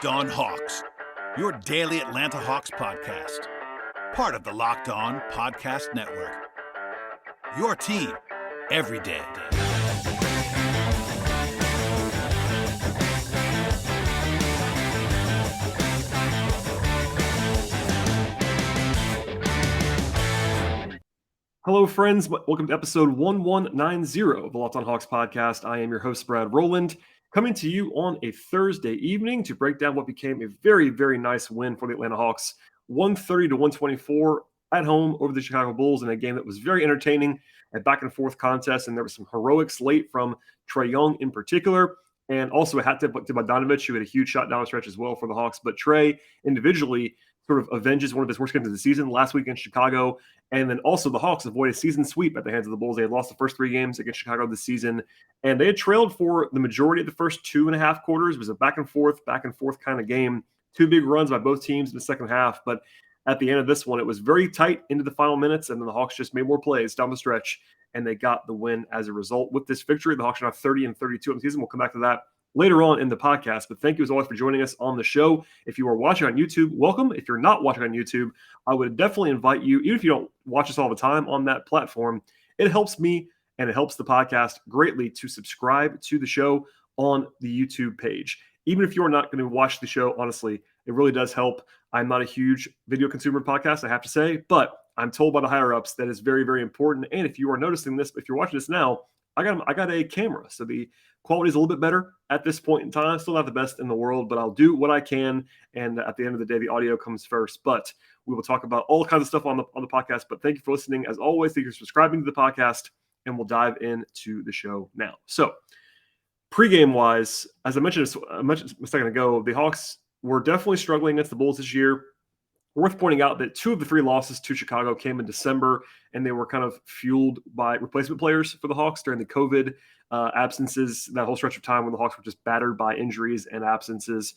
Locked On Hawks, your daily Atlanta Hawks podcast. Part of the Locked On Podcast Network. Your team every day. Hello, friends. Welcome to episode 1190 of the Locked On Hawks podcast. I am your host, Rowland, coming to you on a Thursday evening to break down what became a very, very nice win for the Atlanta Hawks, 130-124 at home over the Chicago Bulls in a game that was very entertaining, a back-and-forth contest, and there was some heroics late from Trae Young in particular, and also a hat tip to Bogdanovic, who had a huge shot down the stretch as well for the Hawks. But Trae individually sort of avenges one of his worst games of the season last week in Chicago. And then also the Hawks avoid a season sweep at the hands of the Bulls. They had lost the first three games against Chicago this season, and they had trailed for the majority of the first 2.5 quarters. It was a back and forth kind of game. Two big runs by both teams in the second half. But at the end of this one, it was very tight into the final minutes, and then the Hawks just made more plays down the stretch, and they got the win as a result. With this victory, the Hawks are now 30-32 on the season. We'll come back to that later on in the podcast. But thank you as always for joining us on the show. If you are watching on YouTube, welcome. If you're not watching on YouTube, I would definitely invite you, even if you don't watch us all the time on that platform, it helps me and it helps the podcast greatly to subscribe to the show on the YouTube page. Even if you're not going to watch the show, honestly, it really does help. I'm not a huge video consumer podcast, I have to say, but I'm told by the higher ups that it's very, very important. And if you are noticing this, if you're watching this now, I got a camera, so the quality is a little bit better at this point in time. Still not the best in the world, but I'll do what I can. And at the end of the day, the audio comes first. But we will talk about all kinds of stuff on the podcast. But thank you for listening. As always, thank you for subscribing to the podcast, and we'll dive into the show now. So, pregame wise, as I mentioned a second ago, the Hawks were definitely struggling against the Bulls this year. Worth pointing out that 2 of the 3 losses to Chicago came in December, and they were kind of fueled by replacement players for the Hawks during the COVID absences, that whole stretch of time when the Hawks were just battered by injuries and absences.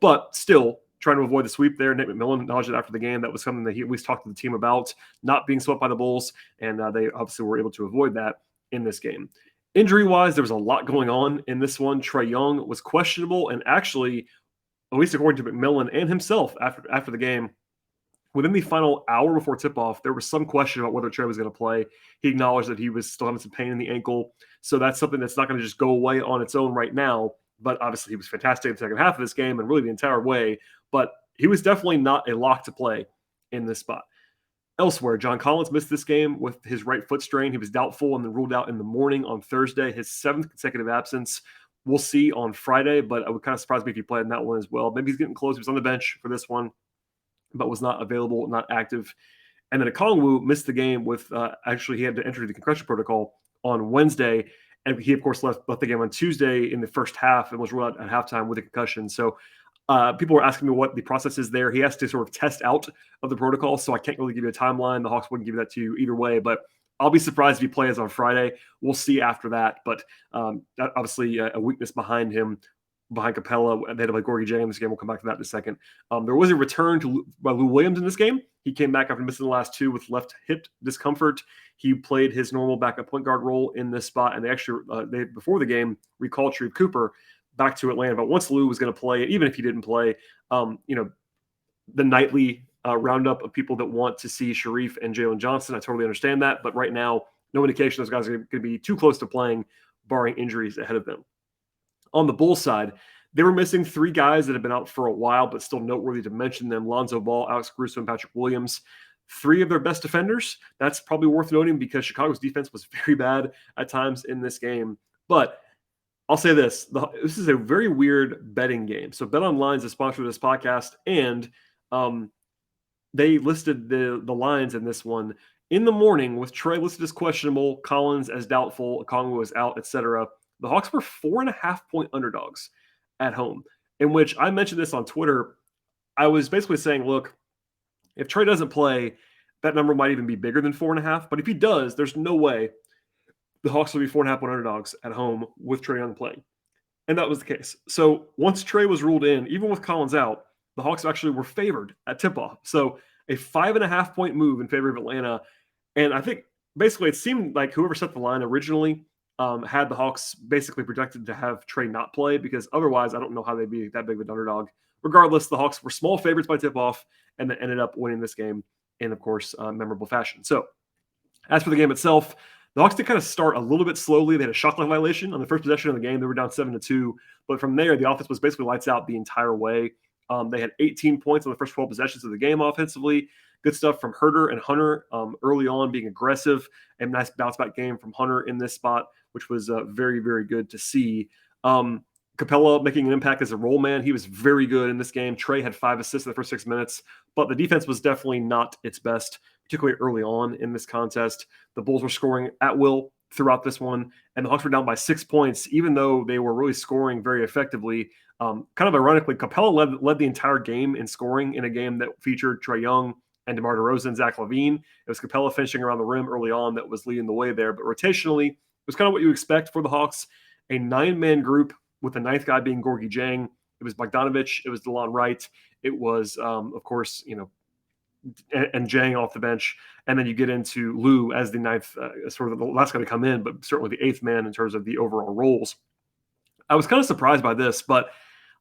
But still, trying to avoid the sweep there. Nate McMillan acknowledged it after the game. That was something that he at least talked to the team about, not being swept by the Bulls, and they obviously were able to avoid that in this game. Injury-wise, there was a lot going on in this one. Trae Young was questionable, and actually, at least according to McMillan and himself after the game, within the final hour before tip-off, there was some question about whether Trae was going to play. He acknowledged that he was still having some pain in the ankle, so that's something that's not going to just go away on its own right now. But obviously, he was fantastic in the second half of this game and really the entire way. But he was definitely not a lock to play in this spot. Elsewhere, John Collins missed this game with his right foot strain. He was doubtful and then ruled out in the morning on Thursday, his 7th consecutive absence. We'll see on Friday, but I would kind of surprise me if he played in that one as well. Maybe he's getting close. He was on the bench for this one, but was not available, not active. And then Okongwu missed the game with, actually, he had to enter the concussion protocol on Wednesday. And he, of course, left the game on Tuesday in the first half and was ruled out at halftime with a concussion. So people were asking me what the process is there. He has to sort of test out of the protocol, so I can't really give you a timeline. The Hawks wouldn't give you that to you either way, but I'll be surprised if he plays on Friday. We'll see after that. But obviously a weakness behind him, behind Capella. They had to play Gorgie Jang in this game. We'll come back to that in a second. There was a return by Lou Williams in this game. He came back after missing the last 2 with left hip discomfort. He played his normal backup point guard role in this spot, and they actually, before the game, recalled Sharif Cooper back to Atlanta. But once Lou was going to play, even if he didn't play, the nightly roundup of people that want to see Sharif and Jalen Johnson, I totally understand that. But right now, no indication those guys are going to be too close to playing, barring injuries ahead of them. On the Bulls side, they were missing 3 guys that have been out for a while, but still noteworthy to mention them: Lonzo Ball, Alex Caruso, and Patrick Williams. 3 of their best defenders. That's probably worth noting because Chicago's defense was very bad at times in this game. But I'll say this. This is a very weird betting game. So BetOnline is the sponsor of this podcast, and they listed the lines in this one in the morning with Trae listed as questionable, Collins as doubtful, Okongwu as out, etc. The Hawks were 4.5-point underdogs at home, in which I mentioned this on Twitter. I was basically saying, look, if Trae doesn't play, that number might even be bigger than 4.5. But if he does, there's no way the Hawks will be 4.5-point underdogs at home with Trae Young playing. And that was the case. So once Trae was ruled in, even with Collins out, the Hawks actually were favored at tip-off. So a 5.5-point move in favor of Atlanta. And I think basically it seemed like whoever set the line originally had the Hawks basically projected to have Trae not play, because otherwise I don't know how they'd be that big of an underdog regardless, the Hawks were small favorites by tip-off and then ended up winning this game in, of course, memorable fashion. So as for the game itself, the Hawks did kind of start a little bit slowly. They had a shot clock violation on the first possession of the game. They were down 7-2. But from there, the offense was basically lights out the entire way. They had 18 points on the first 12 possessions of the game offensively. Good stuff from Herter and Hunter early on, being aggressive. And nice bounce-back game from Hunter in this spot, which was very, very good to see. Capella making an impact as a roll man. He was very good in this game. Trae had 5 assists in the first 6 minutes, but the defense was definitely not its best, particularly early on in this contest. The Bulls were scoring at will throughout this one, and the Hawks were down by 6 points, even though they were really scoring very effectively. Kind of ironically, Capella led the entire game in scoring in a game that featured Trae Young and DeMar DeRozan and Zach LaVine. It was Capella finishing around the rim early on that was leading the way there, but rotationally, it was kind of what you expect for the Hawks. A 9-man group with the 9th guy being Gorgui Dieng. It was Bogdanovich. It was DeLon Wright. It was, of course, and Dieng off the bench. And then you get into Lou as the 9th, sort of the last guy to come in, but certainly the 8th man in terms of the overall roles. I was kind of surprised by this, but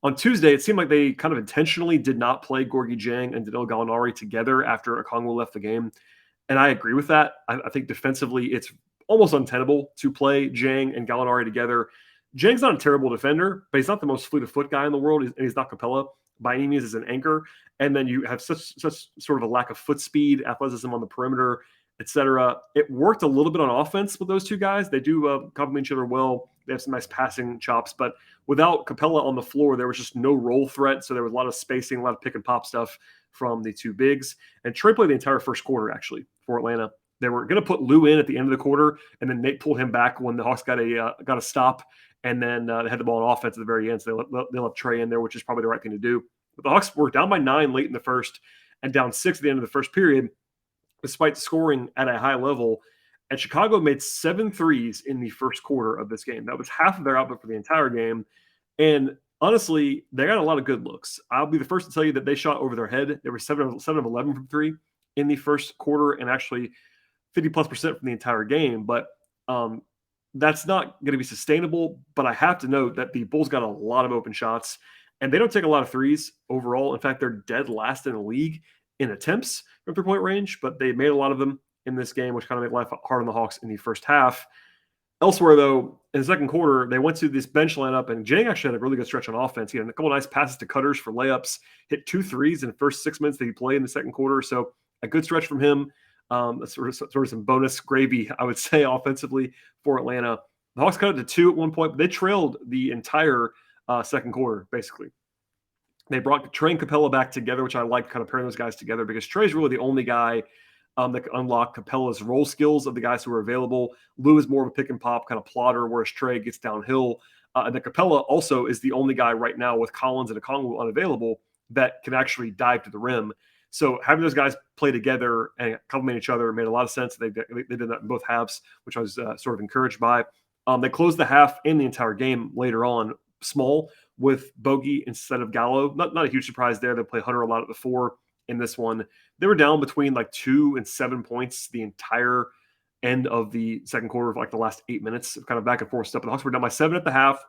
on Tuesday, it seemed like they kind of intentionally did not play Gorgui Dieng and Danilo Gallinari together after Okongwu left the game. And I agree with that. I think defensively, it's almost untenable to play Dieng and Gallinari together. Dieng's not a terrible defender, but he's not the most fleet-of-foot guy in the world, and he's not Capella by any means as an anchor. And then you have such sort of a lack of foot speed, athleticism on the perimeter, etc. It worked a little bit on offense with those two guys. They do complement each other well. They have some nice passing chops, but without Capella on the floor, there was just no roll threat. So there was a lot of spacing, a lot of pick and pop stuff from the two bigs. And Trae played the entire first quarter, actually, for Atlanta. They were going to put Lou in at the end of the quarter, and then Nate pulled him back when the Hawks got a stop, and then they had the ball on offense at the very end. So they left Trae in there, which is probably the right thing to do. But the Hawks were down by 9 late in the first and down 6 at the end of the first period, despite scoring at a high level. And Chicago made 7 threes in the first quarter of this game. That was half of their output for the entire game. And honestly, they got a lot of good looks. I'll be the first to tell you that they shot over their head. They were 7 of 11 from 3 in the first quarter, and actually 50+% from the entire game. But that's not going to be sustainable. But I have to note that the Bulls got a lot of open shots, and they don't take a lot of threes overall. In fact, they're dead last in the league in attempts from 3-point range, but they made a lot of them in this game, which kind of made life hard on the Hawks in the first half. Elsewhere, though, in the second quarter, they went to this bench lineup, and Dieng actually had a really good stretch on offense. He had a couple of nice passes to cutters for layups, hit 2 threes in the first 6 minutes that he played in the second quarter. So a good stretch from him. Sort of some bonus gravy, I would say, offensively for Atlanta. The Hawks cut it to 2 at one point, but they trailed the entire second quarter, basically. They brought Trae and Capella back together, which I like, kind of pairing those guys together, because Trae's really the only guy that can unlock Capella's role skills of the guys who are available. Lou is more of a pick and pop kind of plotter, whereas Trae gets downhill. And then Capella also is the only guy right now with Collins and Okongwu unavailable that can actually dive to the rim. So having those guys play together and complement each other made a lot of sense. They did that in both halves, which I was sort of encouraged by. They closed the half and the entire game later on small with Bogey instead of Gallo. Not a huge surprise there. They play Hunter a lot at the 4 in this one. They were down between like 2 and 7 points the entire end of the second quarter, of like the last 8 minutes, kind of back and forth stuff. But the Hawks were down by 7 at the half.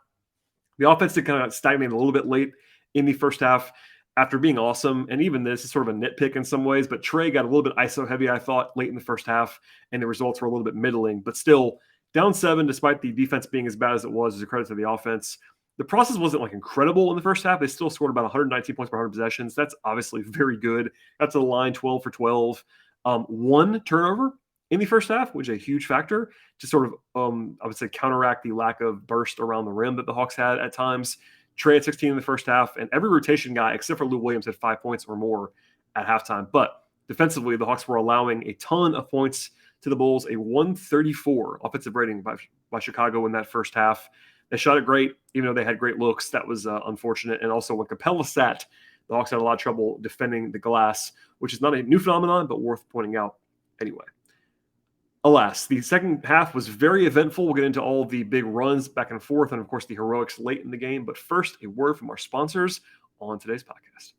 The offense did kind of stagnate a little bit late in the first half after being awesome. And even this is sort of a nitpick in some ways, but Trae got a little bit ISO heavy, I thought, late in the first half, and the results were a little bit middling. But still, down 7, despite the defense being as bad as it was, is a credit to the offense. The process wasn't like incredible in the first half. They still scored about 119 points per 100 possessions. That's obviously very good. Got to the line 12 for 12. 1 turnover in the first half, which is a huge factor to sort of, I would say, counteract the lack of burst around the rim that the Hawks had at times. Trae had 16 in the first half, and every rotation guy, except for Lou Williams, had 5 points or more at halftime. But defensively, the Hawks were allowing a ton of points to the Bulls, a 134 offensive rating by Chicago in that first half. They shot it great, even though they had great looks. That was unfortunate. And also when Capella sat, the Hawks had a lot of trouble defending the glass, which is not a new phenomenon, but worth pointing out anyway. Alas, the second half was very eventful. We'll get into all the big runs back and forth and, of course, the heroics late in the game. But first, a word from our sponsors on today's podcast.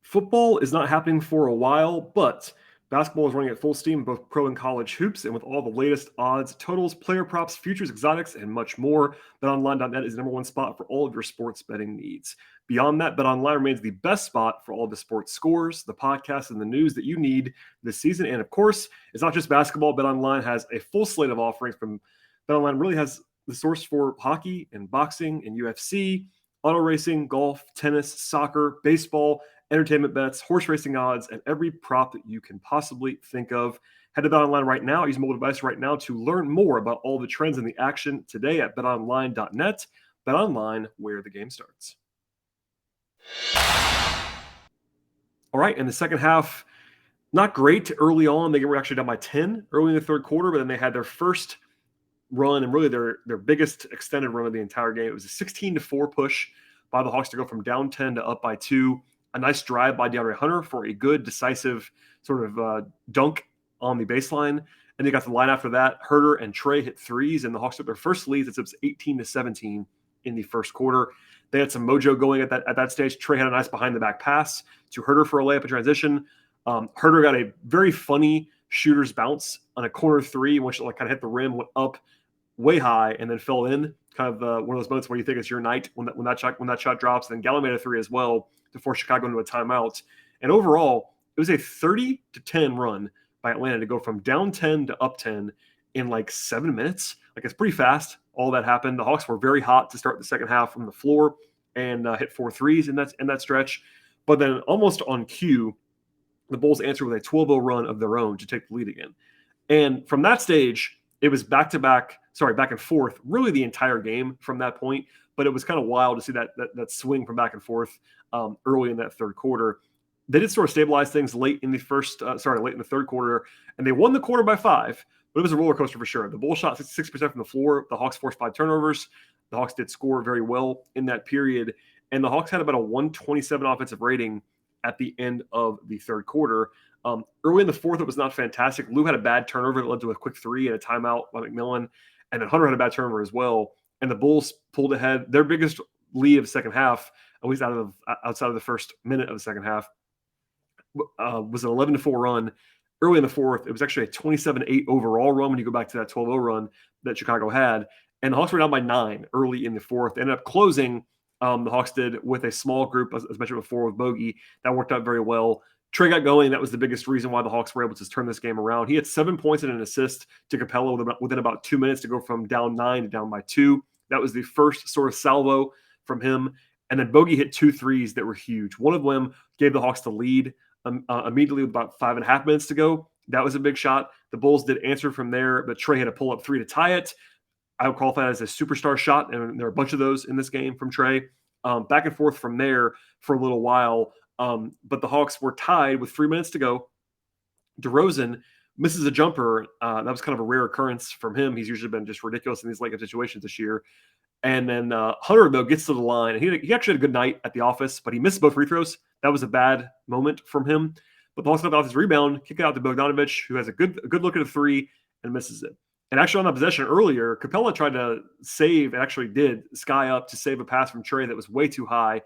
Football is not happening for a while, but Basketball is running at full steam in both pro and college hoops, and with all the latest odds, totals, player props, futures, exotics, and much more, BetOnline.net is the number one spot for all of your sports betting needs. Beyond that, BetOnline remains the best spot for all the sports scores, the podcasts, and the news that you need this season. And of course, it's not just basketball. BetOnline has a full slate of offerings from BetOnline. Really has the source for hockey and boxing and UFC, auto racing, golf, tennis, soccer, baseball, entertainment bets, horse racing odds, and every prop that you can possibly think of. Head to BetOnline right now. Use mobile device right now to learn more about all the trends in the action today at betonline.net. BetOnline, where the game starts. All right, in the second half, not great early on. They were actually down by 10 early in the third quarter, but then they had their first run and really their biggest extended run of the entire game. It was a 16-4 push by the Hawks to go from down 10 to up by 2. A nice drive by DeAndre Hunter for a good, decisive sort of dunk on the baseline. And they got the line after that. Herter and Trae hit threes, and the Hawks took their first lead. It was 18-17 in the first quarter. They had some mojo going at that stage. Trae had a nice behind-the-back pass to Herter for a layup in transition. Herter got a very funny shooter's bounce on a corner three, which kind of hit the rim, went up way high, and then fell in. Kind of one of those moments where you think it's your night when that shot drops. And then Gallo made a three as well to force Chicago into a timeout. And overall, it was a 30-10 run by Atlanta to go from down 10 to up 10 in like 7 minutes. Like, it's pretty fast. All that happened. The Hawks were very hot to start the second half from the floor and hit 4 threes in that stretch. But then almost on cue, the Bulls answered with a 12-0 run of their own to take the lead again. And from that stage, it was back and forth, really the entire game from that point. But it was kind of wild to see that swing from back and forth early in that third quarter. They did sort of stabilize things late in the third quarter, and they won the quarter by 5. But it was a roller coaster for sure. The Bulls shot 66% from the floor. The Hawks forced 5 turnovers. The Hawks did score very well in that period, and the Hawks had about a 127 offensive rating at the end of the third quarter. Early in the fourth, it was not fantastic. Lou had a bad turnover that led to a quick 3 and a timeout by McMillan, and then Hunter had a bad turnover as well. And the Bulls pulled ahead. Their biggest lead of the second half, at least outside of the first minute of the second half, was an 11-4 run. Early in the fourth, it was actually a 27-8 overall run when you go back to that 12-0 run that Chicago had. And the Hawks were down by 9 early in the fourth. They ended up closing, the Hawks did, with a small group, as mentioned before, with Bogey. That worked out very well. Trae got going. That was the biggest reason why the Hawks were able to turn this game around. He had 7 points and an assist to Capella within about 2 minutes to go from down 9 to down by 2. That was the first sort of salvo from him. And then Bogey hit 2 threes that were huge. One of them gave the Hawks the lead immediately with about 5.5 minutes to go. That was a big shot. The Bulls did answer from there, but Trae had a pull-up 3 to tie it. I would qualify that as a superstar shot, and there are a bunch of those in this game from Trae. Back and forth from there for a little while, but the Hawks were tied with 3 minutes to go. DeRozan misses a jumper. That was kind of a rare occurrence from him. He's usually been just ridiculous in these late-game situations this year. And then Hunter, though, gets to the line. And he actually had a good night at the office, but he missed both free throws. That was a bad moment from him. But the Hawks got off his rebound, kick it out to Bogdanovic, who has a good look at a 3 and misses it. And actually on that possession earlier, Capella tried to save, and actually did, sky up to save a pass from Trae that was way too high.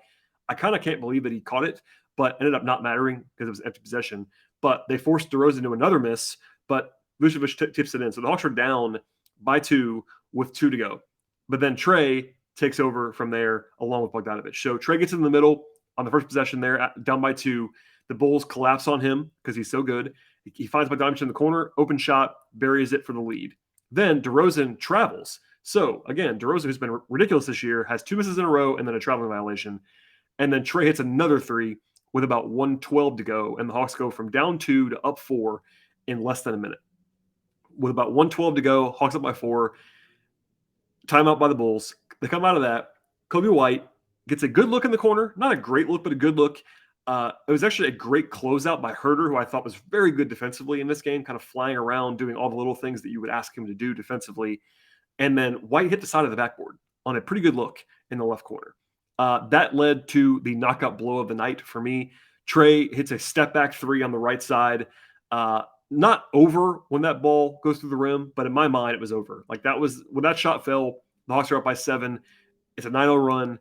I kind of can't believe that he caught it, but ended up not mattering because it was empty possession. But they forced DeRozan into another miss, but Vucevic tips it in. So the Hawks are down by 2 with 2 to go. But then Trae takes over from there along with Bogdanovic. So Trae gets in the middle on the first possession there, down by 2. The Bulls collapse on him because he's so good. He finds Bogdanovic in the corner, open shot, buries it for the lead. Then DeRozan travels. So again, DeRozan, who's been ridiculous this year, has 2 misses in a row and then a traveling violation. And then Trae hits another 3 with about 1:12 to go. And the Hawks go from down 2 to up 4 in less than a minute. With about 1:12 to go, Hawks up by 4. Timeout by the Bulls. They come out of that. Kobe White gets a good look in the corner. Not a great look, but a good look. It was actually a great closeout by Herter, who I thought was very good defensively in this game, kind of flying around, doing all the little things that you would ask him to do defensively. And then White hit the side of the backboard on a pretty good look in the left corner. That led to the knockout blow of the night for me. Trae hits a step-back 3 on the right side. Not over when that ball goes through the rim, but in my mind, it was over. Like, that was when that shot fell, the Hawks are up by 7. It's a 9-0 run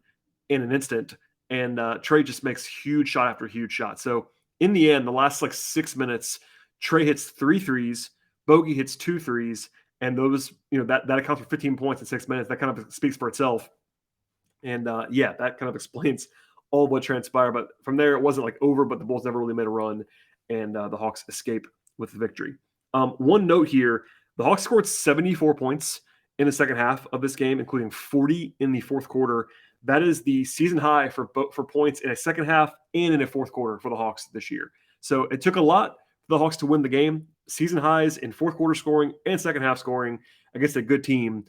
in an instant. And Trae just makes huge shot after huge shot. So in the end, the last 6 minutes, Trae hits 3 threes, Bogey hits 2 threes, and those, that accounts for 15 points in 6 minutes. That kind of speaks for itself. And that kind of explains all of what transpired. But from there, it wasn't like over, but the Bulls never really made a run, and the Hawks escape with the victory. One note here, the Hawks scored 74 points in the second half of this game, including 40 in the fourth quarter. That is the season high for points in a second half and in a fourth quarter for the Hawks this year. So it took a lot for the Hawks to win the game. Season highs in fourth quarter scoring and second half scoring against a good team.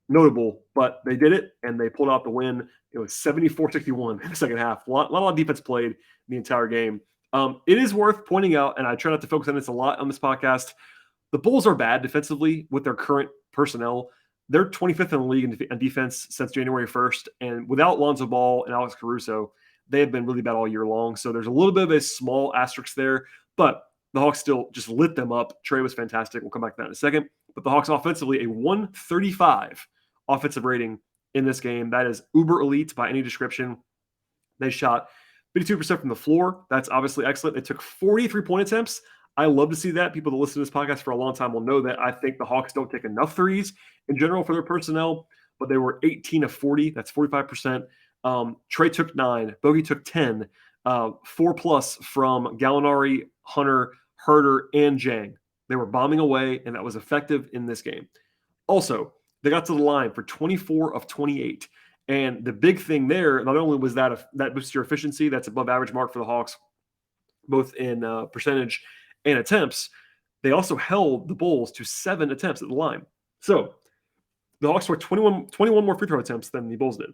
Notable, but they did it, and they pulled out the win. It was 74-61 in the second half. A lot of defense played the entire game. It is worth pointing out, and I try not to focus on this a lot on this podcast, the Bulls are bad defensively with their current personnel. They're 25th in the league in defense since January 1st, and without Lonzo Ball and Alex Caruso, they have been really bad all year long. So there's a little bit of a small asterisk there, but the Hawks still just lit them up. Trae was fantastic. We'll come back to that in a second. But the Hawks offensively, a 135 offensive rating in this game. That is uber elite by any description. They shot 52% from the floor. That's obviously excellent. They took 43 point attempts. I love to see that. People that listen to this podcast for a long time will know that I think the Hawks don't take enough threes in general for their personnel, but they were 18 of 40. That's 45%. Trae took 9. Bogey took 10. 4+ from Gallinari, Hunter, Herter, and Jang. They were bombing away, and that was effective in this game. Also, they got to the line for 24 of 28. And the big thing there, not only was that boosted your efficiency, that's above average mark for the Hawks, both in percentage and attempts, they also held the Bulls to 7 attempts at the line. So the Hawks were 21 more free throw attempts than the Bulls did.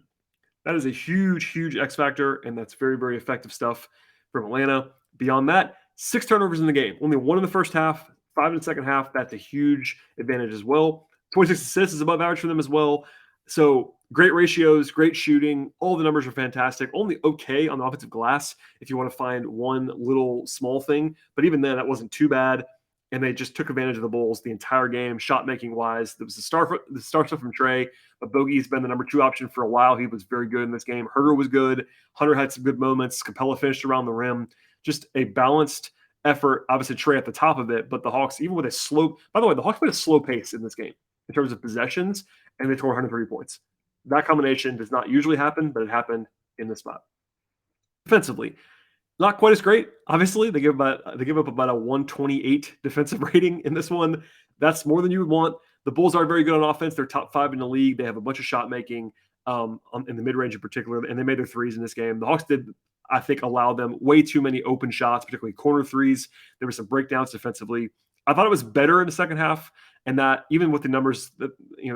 That is a huge, huge X factor, and that's very, very effective stuff from Atlanta. Beyond that, 6 turnovers in the game. Only 1 in the first half, 5 in the second half. That's a huge advantage as well. 26 assists is above average for them as well. So great ratios, great shooting. All the numbers are fantastic. Only okay on the offensive glass if you want to find one little small thing. But even then, that wasn't too bad. And they just took advantage of the Bulls the entire game, shot-making wise. There was the star stuff from Trae, but Bogey's been the number 2 option for a while. He was very good in this game. Herter was good. Hunter had some good moments. Capella finished around the rim. Just a balanced effort. Obviously, Trae at the top of it, but the Hawks, even with a slow – by the way, the Hawks played a slow pace in this game in terms of possessions, and they scored 130 points. That combination does not usually happen, but it happened in this spot. Defensively, not quite as great. Obviously, they give up about a 128 defensive rating in this one. That's more than you would want. The Bulls are very good on offense. They're top 5 in the league. They have a bunch of shot making in the mid range in particular, and they made their threes in this game. The Hawks did, I think, allow them way too many open shots, particularly corner threes. There were some breakdowns defensively. I thought it was better in the second half, and that even with the numbers, that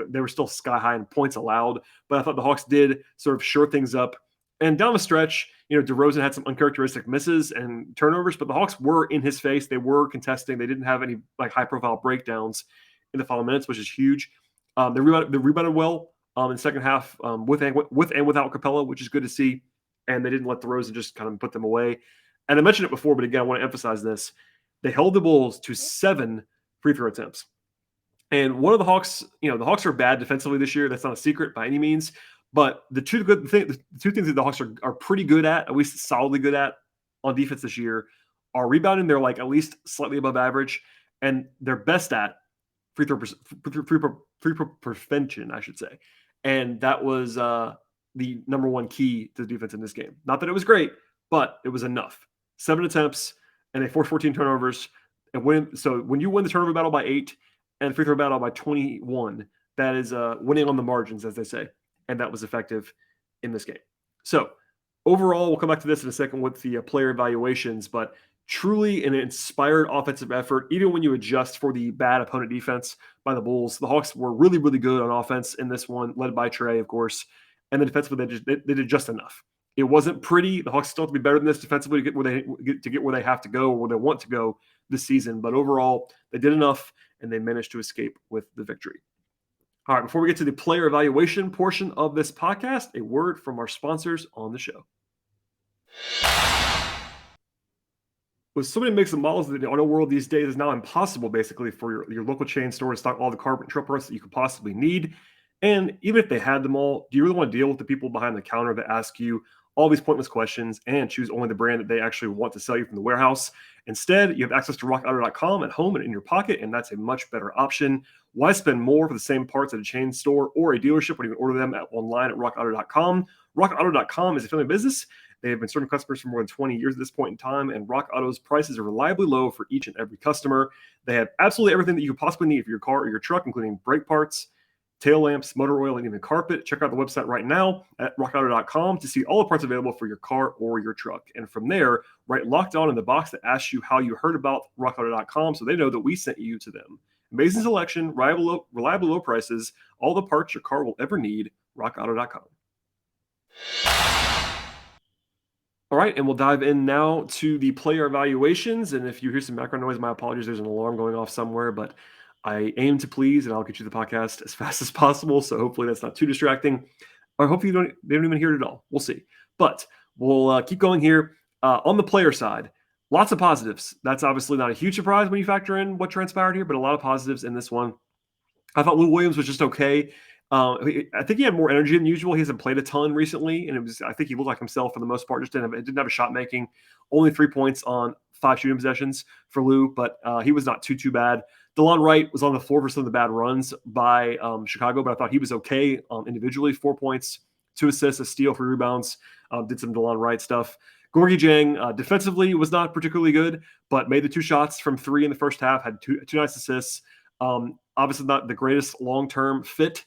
they were still sky high in points allowed. But I thought the Hawks did sort of shore things up. And down the stretch, DeRozan had some uncharacteristic misses and turnovers, but the Hawks were in his face. They were contesting. They didn't have any high-profile breakdowns in the final minutes, which is huge. They rebounded well in the second half with and without Capella, which is good to see. And they didn't let DeRozan just kind of put them away. And I mentioned it before, but again, I want to emphasize this. They held the Bulls to 7 free throw attempts. And one of the Hawks, the Hawks are bad defensively this year. That's not a secret by any means. But the two things that the Hawks are pretty good at least solidly good at on defense this year, are rebounding. They're at least slightly above average, and they're best at free throw prevention, I should say. And that was the number one key to the defense in this game. Not that it was great, but it was enough. 7 attempts, and they forced 14 turnovers. And when you win the turnover battle by 8 and the free throw battle by 21, that is winning on the margins, as they say. And that was effective in this game. So overall, we'll come back to this in a second with the player evaluations, but truly an inspired offensive effort, even when you adjust for the bad opponent defense by the Bulls. The Hawks were really, really good on offense in this one, led by Trae, of course. And the defensively, they did just enough. It wasn't pretty. The Hawks still have to be better than this defensively to get where they have to go, or where they want to go this season. But overall, they did enough, and they managed to escape with the victory. All right, before we get to the player evaluation portion of this podcast, a word from our sponsors on the show. With so many makes and models in the auto world these days, it's now impossible, basically, for your local chain store to stock all the car and truck parts that you could possibly need. And even if they had them all, do you really want to deal with the people behind the counter that ask you all these pointless questions and choose only the brand that they actually want to sell you from the warehouse. Instead, you have access to rockauto.com at home and in your pocket, and that's a much better option. Why spend more for the same parts at a chain store or a dealership when you can order them online at rockauto.com? Rockauto.com is a family business. They have been serving customers for more than 20 years at this point in time, and Rock Auto's prices are reliably low for each and every customer. They have absolutely everything that you could possibly need for your car or your truck, including brake parts, tail lamps, motor oil, and even carpet. Check out the website right now at rockauto.com to see all the parts available for your car or your truck. And from there, write Locked On in the box that asks you how you heard about rockauto.com so they know that we sent you to them. Amazing selection, reliable low prices, all the parts your car will ever need, rockauto.com. All right, and we'll dive in now to the player evaluations. And if you hear some background noise, my apologies. There's an alarm going off somewhere, but I aim to please, and I'll get you the podcast as fast as possible. So hopefully that's not too distracting. Or hopefully they don't even hear it at all. We'll see. But we'll keep going here. On the player side, lots of positives. That's obviously not a huge surprise when you factor in what transpired here, but a lot of positives in this one. I thought Lou Williams was just okay. I think he had more energy than usual. He hasn't played a ton recently, and I think he looked like himself for the most part. Just didn't have a shot making. Only 3 points on 5 shooting possessions for Lou, but he was not too bad. DeLon Wright was on the floor for some of the bad runs by Chicago, but I thought he was okay individually. 4 points, 2 assists, a steal, 3 rebounds. Did some DeLon Wright stuff. Gorgui Dieng defensively was not particularly good, but made the 2 shots from 3 in the first half. Had two nice assists. Obviously not the greatest long-term fit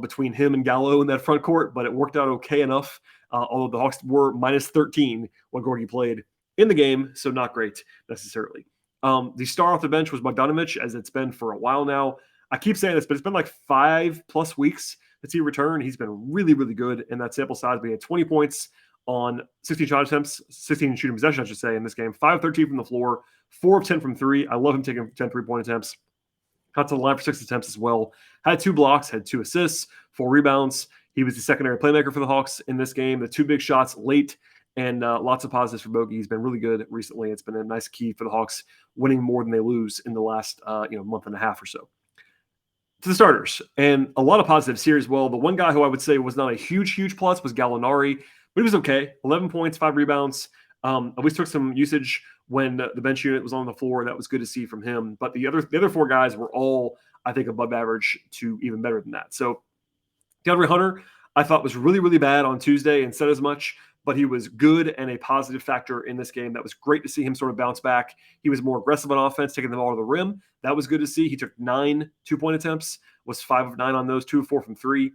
between him and Gallo in that front court, but it worked out okay enough. Although the Hawks were minus 13 when Gorgui played in the game, so not great necessarily. The star off the bench was Bogdanovic, as it's been for a while now. I keep saying this, but it's been like 5+ weeks since he returned. He's been really, really good in that sample size. But he had 20 points on 16 shot attempts, 16 shooting possessions, I should say, in this game. 5 of 13 from the floor, 4 of 10 from 3. I love him taking 10 3-point attempts. Got to the line for 6 attempts as well. Had 2 blocks, had 2 assists, 4 rebounds. He was the secondary playmaker for the Hawks in this game. The 2 big shots late, and lots of positives for Bogey. He's been really good recently. It's been a nice key for the Hawks, winning more than they lose in the last month and a half or so. To the starters, and a lot of positives here as well. The one guy who I would say was not a huge plus was Gallinari, but he was okay. 11 points, 5 rebounds. At least took some usage when the bench unit was on the floor. That was good to see from him. But the other 4 guys were all, I think, above average to even better than that. So DeAndre Hunter, I thought was really, really bad on Tuesday and said as much, but he was good and a positive factor in this game. That was great to see him sort of bounce back. He was more aggressive on offense, taking the ball to the rim. That was good to see. He took 9 2-point attempts, was 5 of 9 on those, 2 of 4 from 3.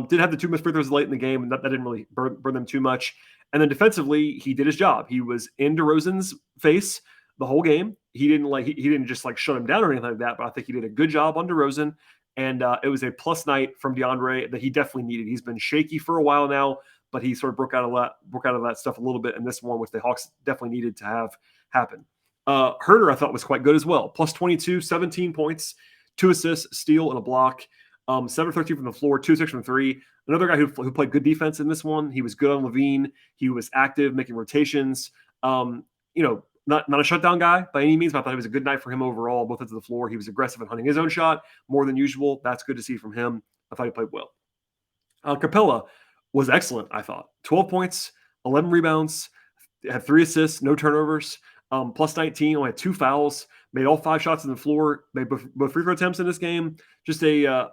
Did have the 2 missed free throws late in the game, and that didn't really burn them too much. And then defensively, he did his job. He was in DeRozan's face the whole game. He didn't just shut him down or anything like that, but I think he did a good job on DeRozan. And it was a plus night from DeAndre that he definitely needed. He's been shaky for a while now, but he sort of broke out of that stuff a little bit in this one, which the Hawks definitely needed to have happen. Herter, I thought, was quite good as well. Plus 22, 17 points, 2 assists, steal, and a block. 7 of 13 from the floor, 2 of 6 from 3. Another guy who played good defense in this one. He was good on Levine. He was active, making rotations. Not a shutdown guy by any means, but I thought it was a good night for him overall, both ends of the floor. He was aggressive in hunting his own shot more than usual. That's good to see from him. I thought he played well. Capella was excellent, I thought. 12 points, 11 rebounds, had 3 assists, no turnovers, plus 19, only had 2 fouls, made all 5 shots on the floor, made both free throw attempts in this game. Just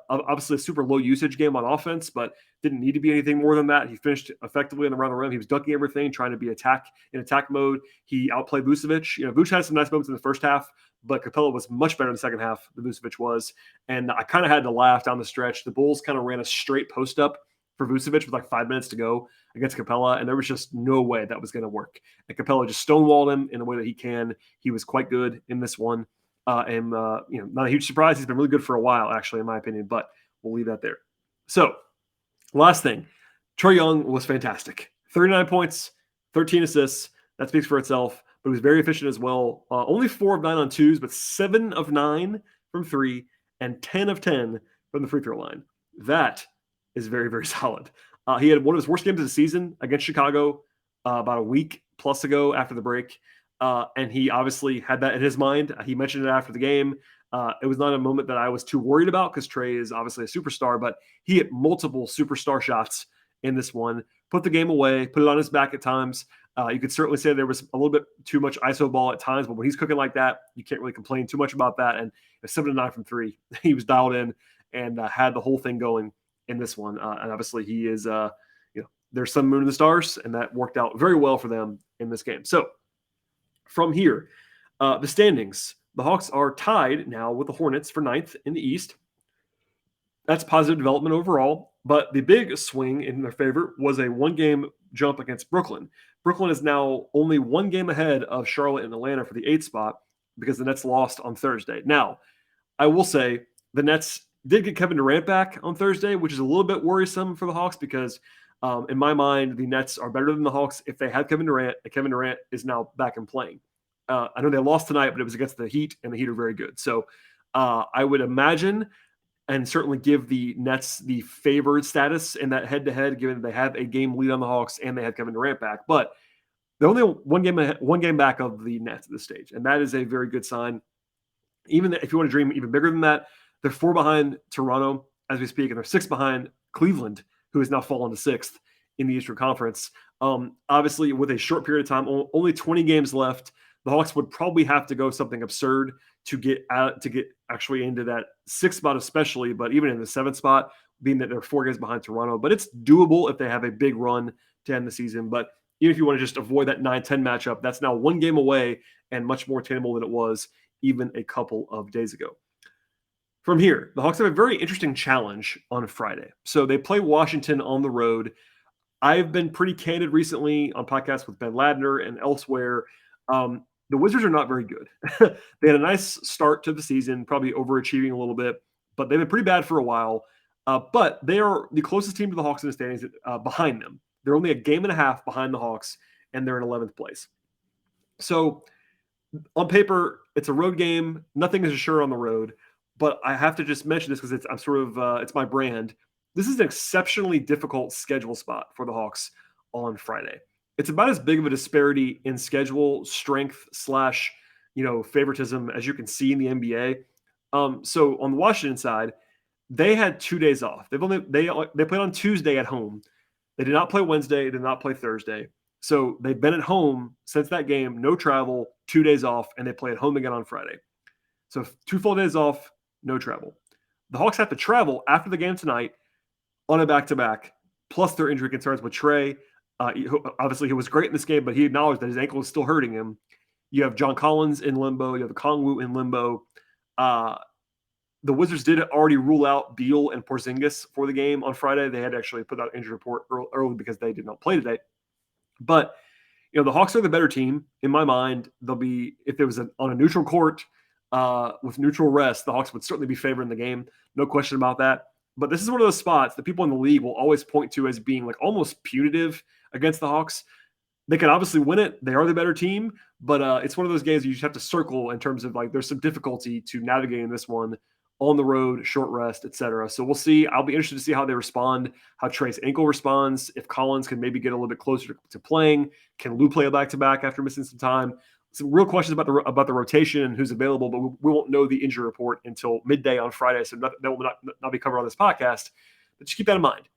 obviously a super low usage game on offense, but didn't need to be anything more than that. He finished effectively around the rim. He was dunking everything, trying to be in attack mode. He outplayed Vucevic. Vucevic had some nice moments in the first half, but Capella was much better in the second half than Vucevic was. And I kind of had to laugh down the stretch. The Bulls kind of ran a straight post up for Vucevic with 5 minutes to go against Capella, and there was just no way that was going to work. And Capella just stonewalled him in the way that he can. He was quite good in this one. Not a huge surprise. He's been really good for a while, actually, in my opinion, but we'll leave that there. So, last thing, Trae Young was fantastic. 39 points, 13 assists. That speaks for itself, but he was very efficient as well. Only 4 of 9 on 2s, but 7 of 9 from 3 and 10 of 10 from the free throw line. That is very, very solid. He had one of his worst games of the season against Chicago about a week plus ago after the break. And he obviously had that in his mind. He mentioned it after the game. It was not a moment that I was too worried about because Trae is obviously a superstar, but he hit multiple superstar shots in this one. put the game away, put it on his back at times. You could certainly say there was a little bit too much ISO ball at times, but when he's cooking like that, you can't really complain too much about that. And 7-9 from 3, he was dialed in and had the whole thing going in this one. And obviously he is, there's sun, moon, and the stars, and that worked out very well for them in this game. So from here, the standings, the Hawks are tied now with the Hornets for 9th in the East. That's positive development overall, but the big swing in their favor was a 1-game jump against Brooklyn. Brooklyn is now only 1 game ahead of Charlotte and Atlanta for the 8th spot because the Nets lost on Thursday. Now, I will say the Nets did get Kevin Durant back on Thursday, which is a little bit worrisome for the Hawks because in my mind, the Nets are better than the Hawks if they had Kevin Durant, and Kevin Durant is now back and playing. I know they lost tonight, but it was against the Heat, and the Heat are very good. So I would imagine and certainly give the Nets the favored status in that head-to-head, given they have a game lead on the Hawks and they have Kevin Durant back. But they're only one game back of the Nets at this stage, and that is a very good sign. Even if you want to dream even bigger than that, they're 4 behind Toronto as we speak, and they're 6 behind Cleveland, who has now fallen to 6th in the Eastern Conference. Obviously, with a short period of time, only 20 games left, the Hawks would probably have to go something absurd to get actually into that 6th spot, especially, but even in the 7th spot, being that they're 4 games behind Toronto. But it's doable if they have a big run to end the season. But even if you want to just avoid that 9-10 matchup, that's now 1 game away and much more attainable than it was even a couple of days ago. From here, the Hawks have a very interesting challenge on Friday. So they play Washington on the road. I've been pretty candid recently on podcasts with Ben Ladner and elsewhere. The Wizards are not very good. They had a nice start to the season, probably overachieving a little bit, but they've been pretty bad for a while. But they are the closest team to the Hawks in the standings behind them. They're only a game and a half behind the Hawks, and they're in 11th place. So on paper, it's a road game. Nothing is assured on the road. But I have to just mention this because it's my brand. This is an exceptionally difficult schedule spot for the Hawks on Friday. It's about as big of a disparity in schedule strength / favoritism as you can see in the NBA. So on the Washington side, they had 2 days off. They played on Tuesday at home. They did not play Wednesday. They did not play Thursday. So they've been at home since that game. No travel, 2 days off, and they play at home again on Friday. So 2 full days off, no travel. The Hawks have to travel after the game tonight on a back-to-back, plus their injury concerns with Trae. Obviously, he was great in this game, but he acknowledged that his ankle is still hurting him. You have John Collins in limbo. You have Kongwu in limbo. The Wizards did already rule out Beal and Porzingis for the game on Friday. They had to actually put out injury report early because they did not play today. But the Hawks are the better team in my mind. They'll be, if it was on a neutral court with neutral rest, the Hawks would certainly be favored in the game. No question about that. But this is one of those spots that people in the league will always point to as being like almost punitive against the Hawks. They can obviously win it. They are the better team, but it's one of those games you just have to circle in terms of like there's some difficulty to navigating this one on the road, short rest, etc. So we'll see. I'll be interested to see how they respond, how Trae's ankle responds, if Collins can maybe get a little bit closer to playing. Can Lou play a back-to-back after missing some time? Some real questions about the rotation and who's available, but we won't know the injury report until midday on Friday, so that will not be covered on this podcast. But just keep that in mind.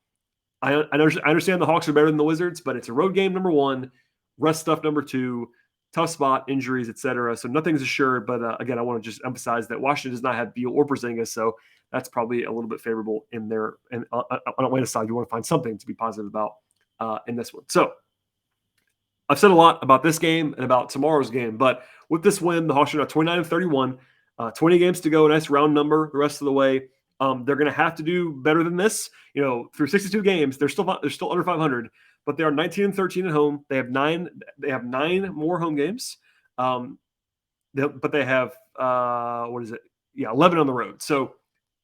I understand the Hawks are better than the Wizards, but it's a road game, number 1, rest stuff, number 2, tough spot, injuries, etc. So nothing's assured, but again, I want to just emphasize that Washington does not have Beal or Porzingis, so that's probably a little bit favorable in there. And on Atlanta's side, you want to find something to be positive about in this one. So I've said a lot about this game and about tomorrow's game, but with this win, the Hawks are now 29-31, 20 games to go, a nice round number the rest of the way. They're going to have to do better than this. Through 62 games, they're still under 500, but they are 19-13 at home. They have 9 more home games, but they have 11 on the road. So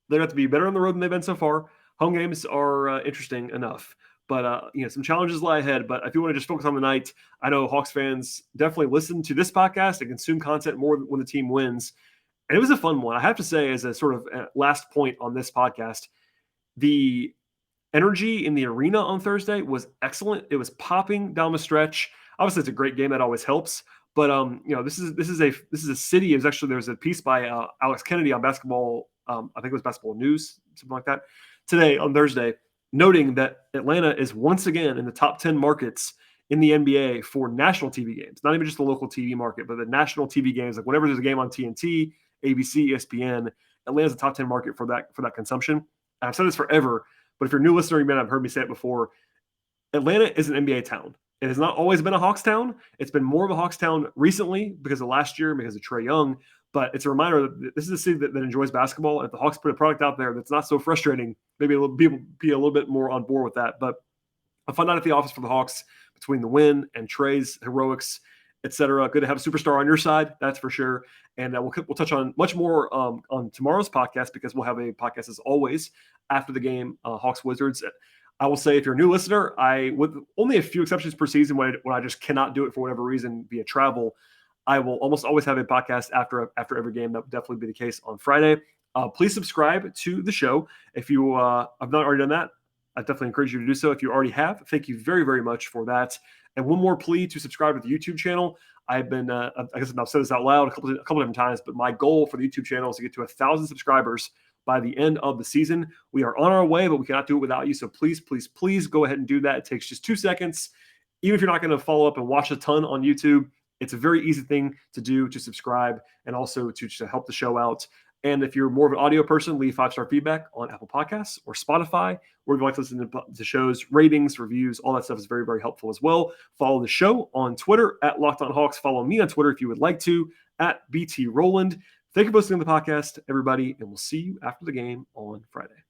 they have to be better on the road than they've been so far. Home games are interesting enough. But, some challenges lie ahead. But if you want to just focus on the night, I know Hawks fans definitely listen to this podcast and consume content more when the team wins. And it was a fun one. I have to say, as a sort of last point on this podcast, the energy in the arena on Thursday was excellent. It was popping down the stretch. Obviously, it's a great game. That always helps. But, this is a city. It was actually, there was a piece by Alex Kennedy on basketball. I think it was Basketball News, something like that, today on Thursday, noting that Atlanta is once again in the top 10 markets in the NBA for national TV games, not even just the local TV market, but the national TV games, like whenever there's a game on TNT, ABC, ESPN, Atlanta's a top 10 market for that consumption. And I've said this forever, but if you're a new listener, you may not have heard me say it before. Atlanta is an NBA town. It has not always been a Hawks town. It's been more of a Hawks town recently because of last year, because of Trae Young. But it's a reminder that this is a city that enjoys basketball. And if the Hawks put a product out there that's not so frustrating, maybe people be a little bit more on board with that. But a fun night at the office for the Hawks between the win and Trae's heroics, etc. Good to have a superstar on your side, that's for sure. And we'll touch on much more on tomorrow's podcast, because we'll have a podcast as always after the game, Hawks Wizards. I will say, if you're a new listener, with only a few exceptions per season when I just cannot do it for whatever reason via travel, I will almost always have a podcast after every game. That would definitely be the case on Friday. Please subscribe to the show. If you have not already done that, I definitely encourage you to do so. If you already have, thank you very, very much for that. And one more plea to subscribe to the YouTube channel. I've been, I guess I've said this out loud a couple different times, but my goal for the YouTube channel is to get to 1,000 subscribers by the end of the season. We are on our way, but we cannot do it without you. So please, please, please go ahead and do that. It takes just 2 seconds. Even if you're not going to follow up and watch a ton on YouTube, it's a very easy thing to do, to subscribe and also to help the show out. And if you're more of an audio person, leave 5-star feedback on Apple Podcasts or Spotify, or if you like to listen to shows, ratings, reviews, all that stuff is very, very helpful as well. Follow the show on Twitter at Locked On Hawks. Follow me on Twitter if you would like to, at BT Rowland. Thank you for listening to the podcast, everybody, and we'll see you after the game on Friday.